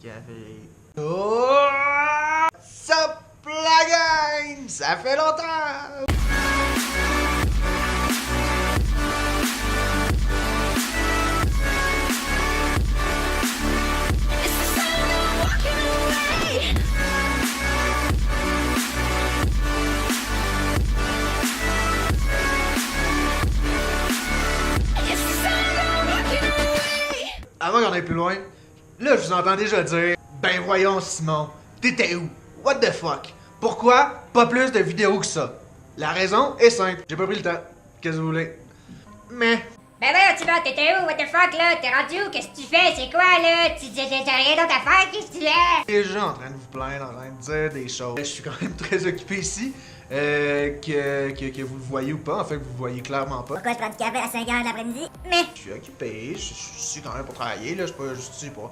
café. Oh! Sup la gang! Ça fait longtemps! Avant qu'on aille plus loin, là je vous entends déjà dire ben voyons Simon, t'étais où? What the fuck? Pourquoi pas plus de vidéos que ça? La raison est simple, j'ai pas pris le temps. Qu'est-ce que vous voulez? Mais... Ben voyons tu vas, t'étais où? What the fuck là? T'es rendu où? Qu'est-ce que tu fais? C'est quoi là? T'as rien d'autre à faire? Qu'est-ce que tu fais? Déjà en train de vous plaindre, en train de dire des choses. Je suis quand même très occupé ici. Que vous le voyez ou pas, en fait que vous le voyez clairement pas. Pourquoi je prends du café à 5h de l'après-midi? Mais... Je suis occupé, je suis quand même pour travailler, là, je suis pas juste ici pour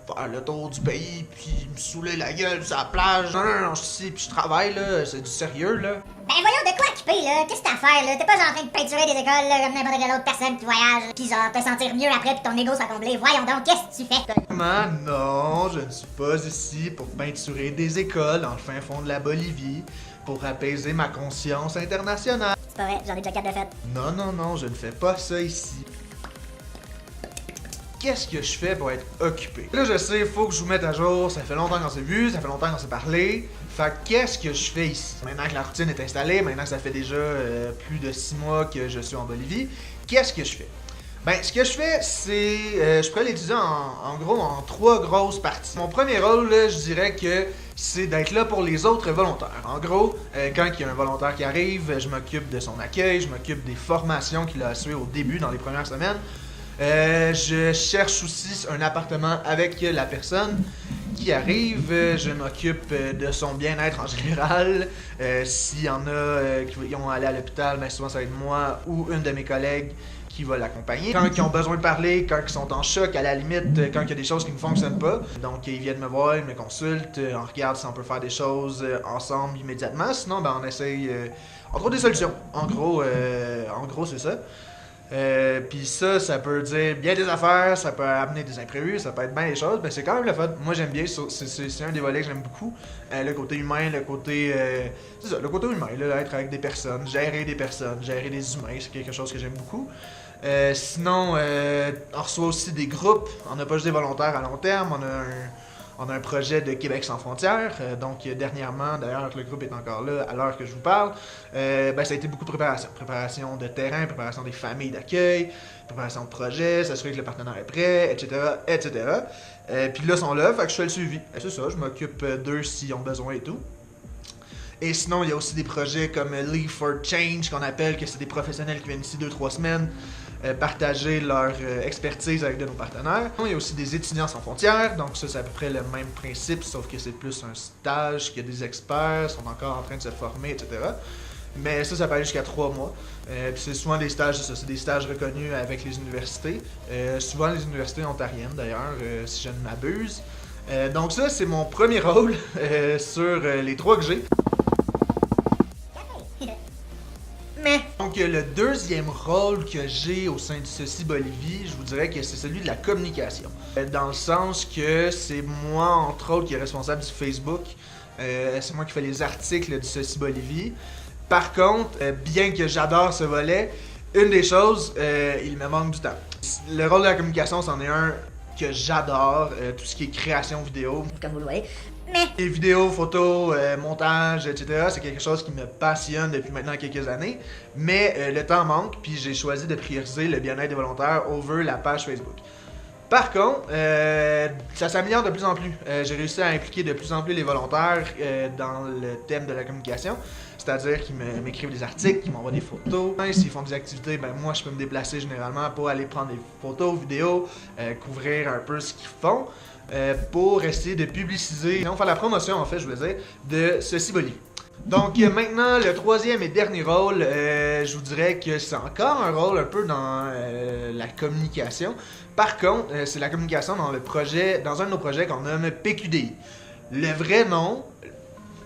faire le tour du pays puis me saouler la gueule sur la plage. Non, je suis ici puis je travaille, là, c'est du sérieux, là. Ben voyons, de quoi occupé là? Qu'est-ce que t'as à faire là? T'es pas genre en train de peinturer des écoles là, comme n'importe quelle autre personne qui voyage, pis genre te sentir mieux après pis ton ego soit comblé. Voyons donc, qu'est-ce que tu fais? Non, je ne suis pas ici pour peinturer des écoles dans le fin fond de la Bolivie, pour apaiser ma conscience internationale. C'est pas vrai, j'en ai déjà 4 de fait. Non, je ne fais pas ça ici. Qu'est-ce que je fais pour être occupé? Là, je sais, faut que je vous mette à jour. Ça fait longtemps qu'on s'est vu, ça fait longtemps qu'on s'est parlé. Fait que qu'est-ce que je fais ici? Maintenant que la routine est installée, maintenant que ça fait déjà plus de 6 mois que je suis en Bolivie, qu'est-ce que je fais? Ben, ce que je fais, c'est... je pourrais l'étudier en gros en 3 grosses parties. Mon premier rôle, là, je dirais que c'est d'être là pour les autres volontaires. En gros, quand il y a un volontaire qui arrive, je m'occupe de son accueil, je m'occupe des formations qu'il a à suivre au début, dans les premières semaines. Je cherche aussi un appartement avec la personne qui arrive. Je m'occupe de son bien-être en général. S'il y en a qui vont aller à l'hôpital, ben souvent ça va être moi ou une de mes collègues qui va l'accompagner. Quand ils ont besoin de parler, quand ils sont en choc, à la limite, quand il y a des choses qui ne fonctionnent pas. Donc ils viennent me voir, ils me consultent, on regarde si on peut faire des choses ensemble immédiatement. Sinon, ben on essaye, on trouve des solutions. En gros c'est ça. Puis ça peut dire bien des affaires, ça peut amener des imprévus, ça peut être bien des choses, mais c'est quand même le fun. Moi j'aime bien, c'est un des volets que j'aime beaucoup. Le côté humain, le côté... c'est ça, le côté humain, là, être avec des personnes, gérer des humains, c'est quelque chose que j'aime beaucoup. Sinon, on reçoit aussi des groupes, on n'a pas juste des volontaires à long terme, on a un projet de Québec sans frontières, donc dernièrement, d'ailleurs le groupe est encore là à l'heure que je vous parle, ben, ça a été beaucoup de préparation. Préparation de terrain, préparation des familles d'accueil, préparation de projet, s'assurer que le partenaire est prêt, etc. Puis là, ils sont là, fait que je fais le suivi. C'est ça, je m'occupe d'eux s'ils ont besoin et tout. Et sinon, il y a aussi des projets comme Leave for Change, qu'on appelle, que c'est des professionnels qui viennent ici 2-3 semaines, partager leur expertise avec de nos partenaires. Il y a aussi des étudiants sans frontières, donc ça c'est à peu près le même principe, sauf que c'est plus un stage, qu'il y a des experts, sont encore en train de se former, etc. Mais ça peut aller jusqu'à 3 mois. Puis c'est souvent des stages, c'est des stages reconnus avec les universités. Souvent les universités ontariennes d'ailleurs, si je ne m'abuse. Donc ça c'est mon premier rôle sur les 3 que j'ai. Donc le deuxième rôle que j'ai au sein de Ceci Bolivie, je vous dirais que c'est celui de la communication. Dans le sens que c'est moi, entre autres, qui est responsable du Facebook. C'est moi qui fais les articles du Ceci Bolivie. Par contre, bien que j'adore ce volet, une des choses, il me manque du temps. Le rôle de la communication, c'en est un que j'adore, tout ce qui est création vidéo. Comme vous le voyez. Mais... Les vidéos, photos, montage, etc. C'est quelque chose qui me passionne depuis maintenant quelques années. Mais le temps manque, puis j'ai choisi de prioriser le bien-être des volontaires over la page Facebook. Par contre, ça s'améliore de plus en plus. J'ai réussi à impliquer de plus en plus les volontaires dans le thème de la communication. C'est-à-dire qu'ils m'écrivent des articles, qu'ils m'envoient des photos. S'ils font des activités, ben moi je peux me déplacer généralement pour aller prendre des photos, vidéos, couvrir un peu ce qu'ils font. Pour essayer de publiciser, faire la promotion en fait, je voulais dire, de Ceci Bolivie. Donc maintenant, le troisième et dernier rôle, je vous dirais que c'est encore un rôle un peu dans la communication. Par contre, c'est la communication dans un de nos projets qu'on nomme PQDI. Le vrai nom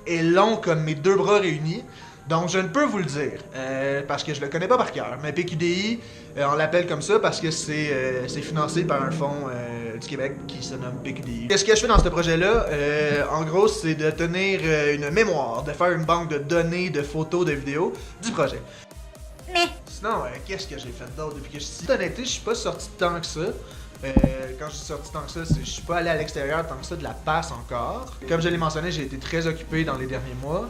est long comme mes 2 bras réunis. Donc je ne peux vous le dire, parce que je le connais pas par cœur. Mais PQDI, on l'appelle comme ça parce que c'est financé par un fonds du Québec qui se nomme PQDI. Qu'est-ce que je fais dans ce projet-là? En gros, c'est de tenir une mémoire, de faire une banque de données, de photos, de vidéos du projet. Mais Sinon, qu'est-ce que j'ai fait d'autre depuis que je suis honnêteté, je suis pas sorti tant que ça. Quand je suis sorti tant que ça, je suis pas allé à l'extérieur tant que ça de la passe encore. Comme je l'ai mentionné, j'ai été très occupé dans les derniers mois.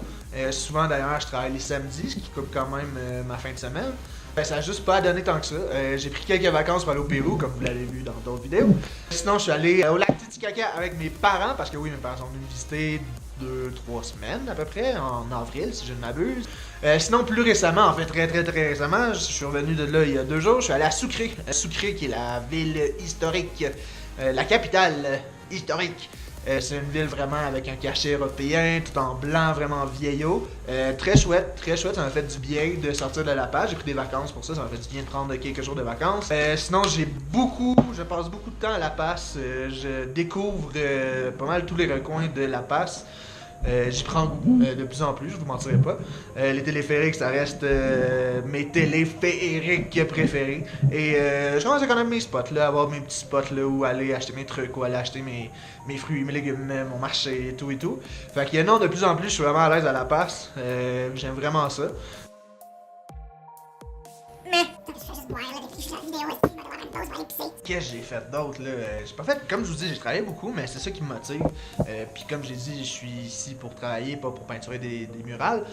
Souvent d'ailleurs, je travaille les samedis, ce qui coupe quand même ma fin de semaine. Ça a juste pas donné tant que ça. J'ai pris quelques vacances pour aller au Pérou, comme vous l'avez vu dans d'autres vidéos. Sinon, je suis allé au lac Titicaca avec mes parents, parce que oui, mes parents sont venus me visiter 2-3 semaines à peu près, en avril, si je ne m'abuse. Sinon, plus récemment, en fait très récemment, je suis revenu de là il y a 2 jours, je suis allé à Sucré. Sucré qui est la ville historique, la capitale historique. C'est une ville vraiment avec un cachet européen, tout en blanc, vraiment vieillot. Très chouette, ça m'a fait du bien de sortir de La Paz. J'ai pris des vacances pour ça m'a fait du bien de prendre quelques jours de vacances. Sinon, je passe beaucoup de temps à La Paz. Je découvre pas mal tous les recoins de La Paz. J'y prends goût de plus en plus, je vous mentirai pas. Les téléphériques, ça reste mes téléphériques préférés. Et je commence à connaître mes spots, là, avoir mes petits spots là, où aller acheter mes trucs, où aller acheter mes fruits, mes légumes, mon marché et tout. Fait que non, de plus en plus, je suis vraiment à l'aise à La Paz. J'aime vraiment ça. mais Qu'est-ce que j'ai fait d'autre là? J'ai pas fait, comme je vous dis, j'ai travaillé beaucoup, mais c'est ça qui me motive. Puis comme j'ai dit, je suis ici pour travailler, pas pour peinturer des murales.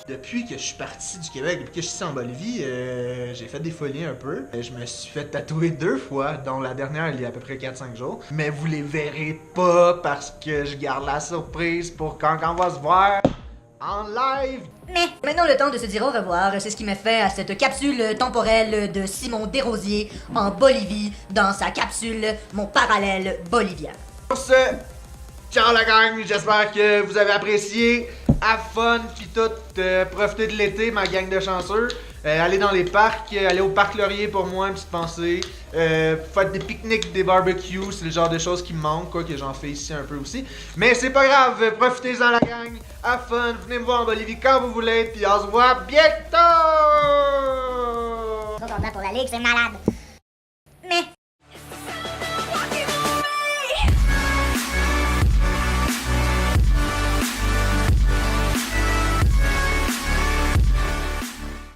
Depuis que je suis parti du Québec, depuis que je suis ici en Bolivie, j'ai fait des folies un peu. Je me suis fait tatouer 2 fois, dont la dernière il y a à peu près 4-5 jours. Mais vous les verrez pas parce que je garde la surprise pour quand on va se voir en live. Mais Maintenant le temps de se dire au revoir, c'est ce qui met fin à cette capsule temporelle de Simon Desrosiers en Bolivie, dans sa capsule Mon parallèle bolivien. Sur ce, ciao la gang, j'espère que vous avez apprécié. Have fun, pis tout, profitez de l'été, ma gang de chanceux. Allez dans les parcs, allez au parc Laurier pour moi, une petite pensée. Faites des pique-niques, des barbecues, c'est le genre de choses qui me manquent, quoi, que j'en fais ici un peu aussi. Mais c'est pas grave, profitez-en la gang, have fun, venez me voir en Bolivie quand vous voulez, puis on se voit bientôt! trop content pour la ligue, c'est malade.